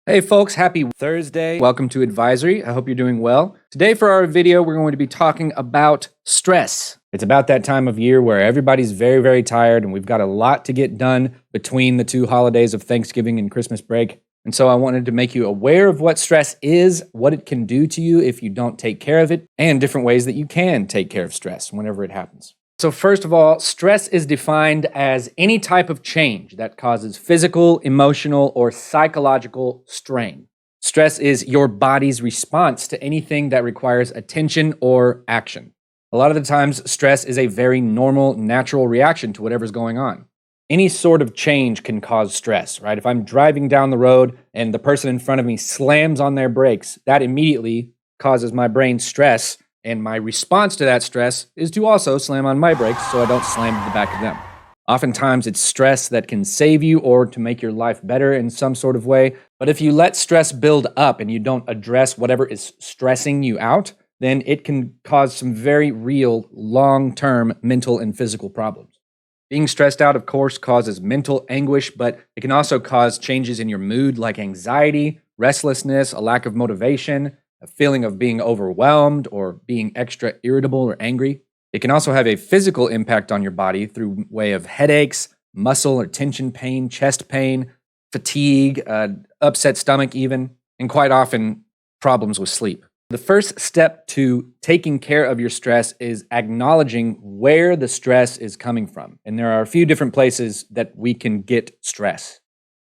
Hey folks, happy Thursday. Welcome to Advisory. I hope you're doing well. Today for our video, we're going to be talking about stress. It's about that time of year where everybody's very, very tired and we've got a lot to get done between the two holidays of Thanksgiving and Christmas break. And so I wanted to make you aware of what stress is, what it can do to you if you don't take care of it, and different ways that you can take care of stress whenever it happens. So first of all, stress is defined as any type of change that causes physical, emotional, or psychological strain. Stress is your body's response to anything that requires attention or action. A lot of the times, stress is a very normal, natural reaction to whatever's going on. Any sort of change can cause stress, right? If I'm driving down the road and the person in front of me slams on their brakes, that immediately causes my brain stress. And my response to that stress is to also slam on my brakes so I don't slam into the back of them. Oftentimes, it's stress that can save you or to make your life better in some sort of way. But if you let stress build up and you don't address whatever is stressing you out, then it can cause some very real, long-term mental and physical problems. Being stressed out, of course, causes mental anguish, but it can also cause changes in your mood like anxiety, restlessness, a lack of motivation, a feeling of being overwhelmed or being extra irritable or angry. It can also have a physical impact on your body through way of headaches, muscle or tension pain, chest pain, fatigue, upset stomach even, and quite often problems with sleep. The first step to taking care of your stress is acknowledging where the stress is coming from. And there are a few different places that we can get stress.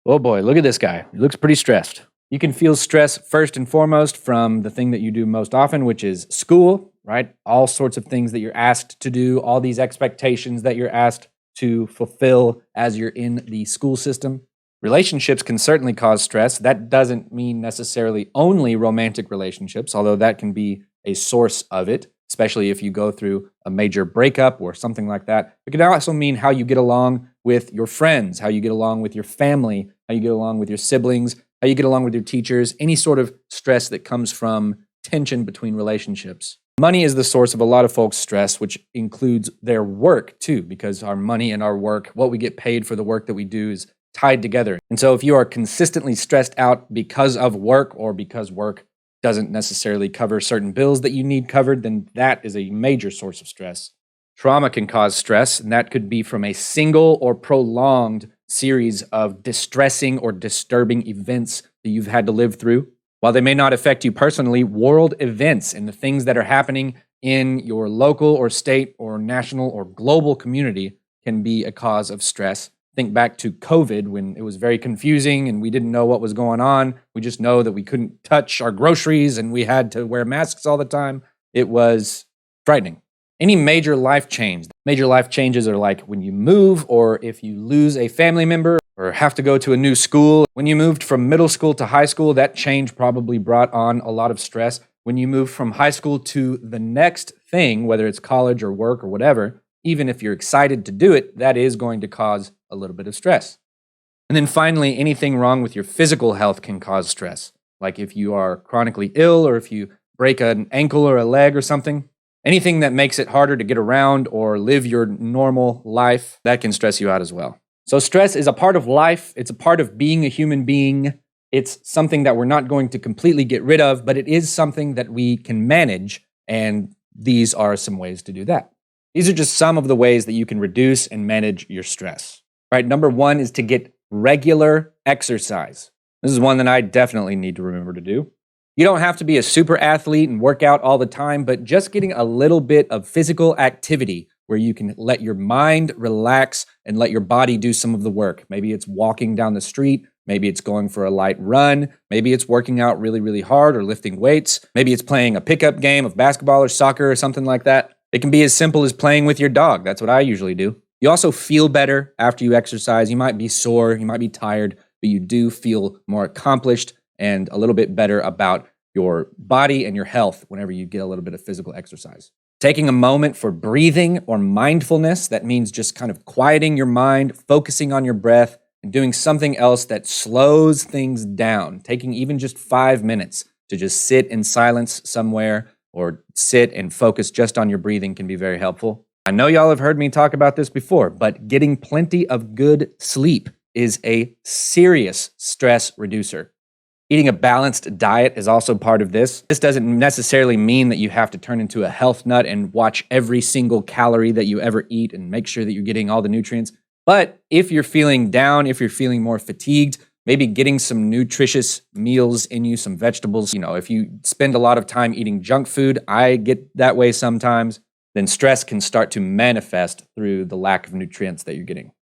Oh boy, look at this guy. He looks pretty stressed. You can feel stress first and foremost from the thing that you do most often, which is school, right? All sorts of things that you're asked to do, all these expectations that you're asked to fulfill as you're in the school system. Relationships can certainly cause stress. That doesn't mean necessarily only romantic relationships, although that can be a source of it, especially if you go through a major breakup or something like that. It can also mean how you get along with your friends, how you get along with your family, how you get along with your siblings, how you get along with your teachers, any sort of stress that comes from tension between relationships. Money is the source of a lot of folks' stress, which includes their work too, because our money and our work, what we get paid for the work that we do is tied together. And so if you are consistently stressed out because of work or because work doesn't necessarily cover certain bills that you need covered, then that is a major source of stress. Trauma can cause stress, and that could be from a single or prolonged series of distressing or disturbing events that you've had to live through. While they may not affect you personally, world events and the things that are happening in your local or state or national or global community can be a cause of stress. Think back to COVID when it was very confusing and we didn't know what was going on. We just know that we couldn't touch our groceries and we had to wear masks all the time. It was frightening. Any major life changes are like when you move or if you lose a family member or have to go to a new school. When you moved from middle school to high school, that change probably brought on a lot of stress. When you move from high school to the next thing, whether it's college or work or whatever, even if you're excited to do it, that is going to cause a little bit of stress. And then finally, anything wrong with your physical health can cause stress. Like if you are chronically ill or if you break an ankle or a leg or something. Anything that makes it harder to get around or live your normal life, that can stress you out as well. So stress is a part of life. It's a part of being a human being. It's something that we're not going to completely get rid of, but it is something that we can manage, and these are some ways to do that. These are just some of the ways that you can reduce and manage your stress. Right? Number one is to get regular exercise. This is one that I definitely need to remember to do. You don't have to be a super athlete and work out all the time, but just getting a little bit of physical activity where you can let your mind relax and let your body do some of the work. Maybe it's walking down the street. Maybe it's going for a light run. Maybe it's working out really, really hard or lifting weights. Maybe it's playing a pickup game of basketball or soccer or something like that. It can be as simple as playing with your dog. That's what I usually do. You also feel better after you exercise. You might be sore, you might be tired, but you do feel more accomplished and a little bit better about your body and your health whenever you get a little bit of physical exercise. Taking a moment for breathing or mindfulness, that means just kind of quieting your mind, focusing on your breath, and doing something else that slows things down. Taking even just 5 minutes to just sit in silence somewhere or sit and focus just on your breathing can be very helpful. I know y'all have heard me talk about this before, but getting plenty of good sleep is a serious stress reducer. Eating a balanced diet is also part of this. This doesn't necessarily mean that you have to turn into a health nut and watch every single calorie that you ever eat and make sure that you're getting all the nutrients. But if you're feeling down, if you're feeling more fatigued, maybe getting some nutritious meals in you, some vegetables. If you spend a lot of time eating junk food, I get that way sometimes, then stress can start to manifest through the lack of nutrients that you're getting.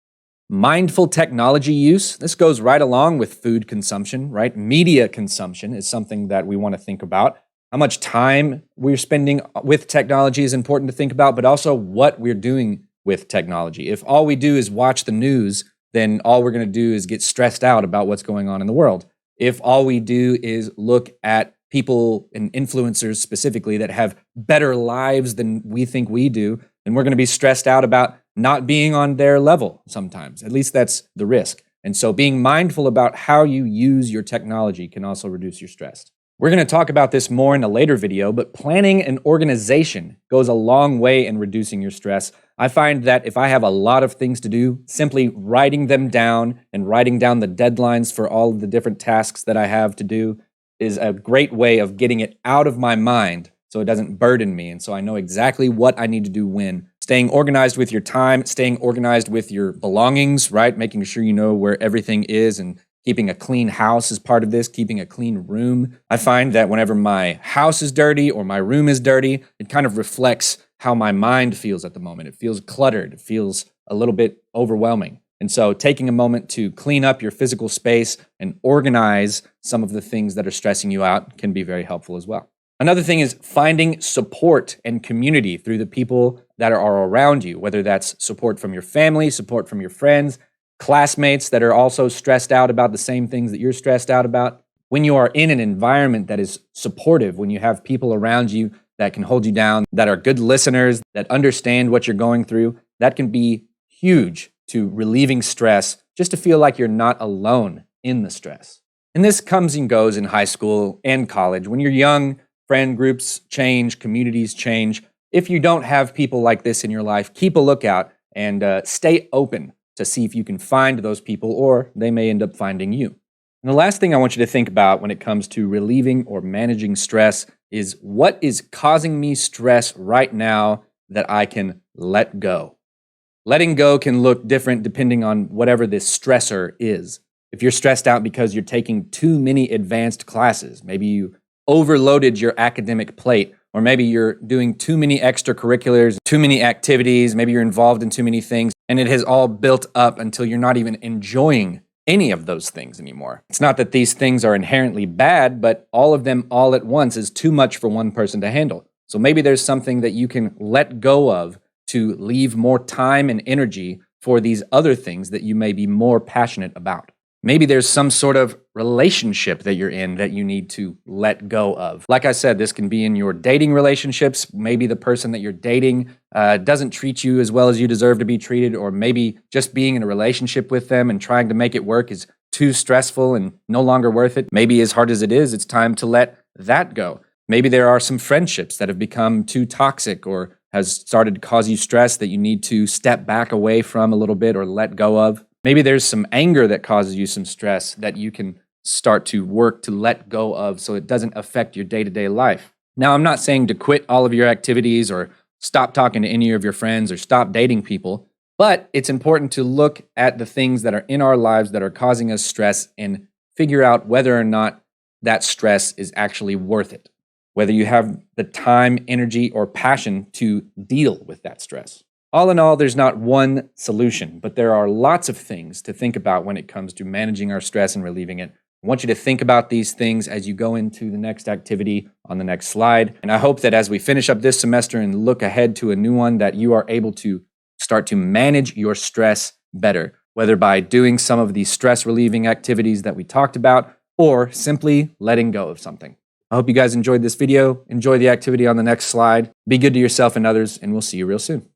Mindful technology use. This goes right along with food consumption, right? Media consumption is something that we want to think about. How much time we're spending with technology is important to think about, but also what we're doing with technology. If all we do is watch the news, then all we're going to do is get stressed out about what's going on in the world. If all we do is look at people and influencers specifically that have better lives than we think we do, then we're going to be stressed out about not being on their level sometimes. At least that's the risk. And so being mindful about how you use your technology can also reduce your stress. We're going to talk about this more in a later video, but planning and organization goes a long way in reducing your stress. I find that if I have a lot of things to do, simply writing them down and writing down the deadlines for all of the different tasks that I have to do is a great way of getting it out of my mind so it doesn't burden me. And so I know exactly what I need to do when. Staying organized with your time, staying organized with your belongings, right? Making sure you know where everything is, and keeping a clean house is part of this, keeping a clean room. I find that whenever my house is dirty or my room is dirty, it kind of reflects how my mind feels at the moment. It feels cluttered. It feels a little bit overwhelming. And so taking a moment to clean up your physical space and organize some of the things that are stressing you out can be very helpful as well. Another thing is finding support and community through the people that are around you, whether that's support from your family, support from your friends, classmates that are also stressed out about the same things that you're stressed out about. When you are in an environment that is supportive, when you have people around you that can hold you down, that are good listeners, that understand what you're going through, that can be huge to relieving stress, just to feel like you're not alone in the stress. And this comes and goes in high school and college. When you're young, friend groups change, communities change. If you don't have people like this in your life, keep a lookout and stay open to see if you can find those people, or they may end up finding you. And the last thing I want you to think about when it comes to relieving or managing stress is, what is causing me stress right now that I can let go? Letting go can look different depending on whatever this stressor is. If you're stressed out because you're taking too many advanced classes, maybe you overloaded your academic plate, or maybe you're doing too many extracurriculars, too many activities, maybe you're involved in too many things, and it has all built up until you're not even enjoying any of those things anymore. It's not that these things are inherently bad, but all of them all at once is too much for one person to handle. So maybe there's something that you can let go of to leave more time and energy for these other things that you may be more passionate about. Maybe there's some sort of relationship that you're in that you need to let go of. Like I said, this can be in your dating relationships. Maybe the person that you're dating doesn't treat you as well as you deserve to be treated, or maybe just being in a relationship with them and trying to make it work is too stressful and no longer worth it. Maybe as hard as it is, it's time to let that go. Maybe there are some friendships that have become too toxic or has started to cause you stress that you need to step back away from a little bit or let go of. Maybe there's some anger that causes you some stress that you can start to work to let go of so it doesn't affect your day-to-day life. Now, I'm not saying to quit all of your activities or stop talking to any of your friends or stop dating people, but it's important to look at the things that are in our lives that are causing us stress and figure out whether or not that stress is actually worth it, whether you have the time, energy, or passion to deal with that stress. All in all, there's not one solution, but there are lots of things to think about when it comes to managing our stress and relieving it. I want you to think about these things as you go into the next activity on the next slide. And I hope that as we finish up this semester and look ahead to a new one, that you are able to start to manage your stress better, whether by doing some of these stress relieving activities that we talked about, or simply letting go of something. I hope you guys enjoyed this video. Enjoy the activity on the next slide. Be good to yourself and others, and we'll see you real soon.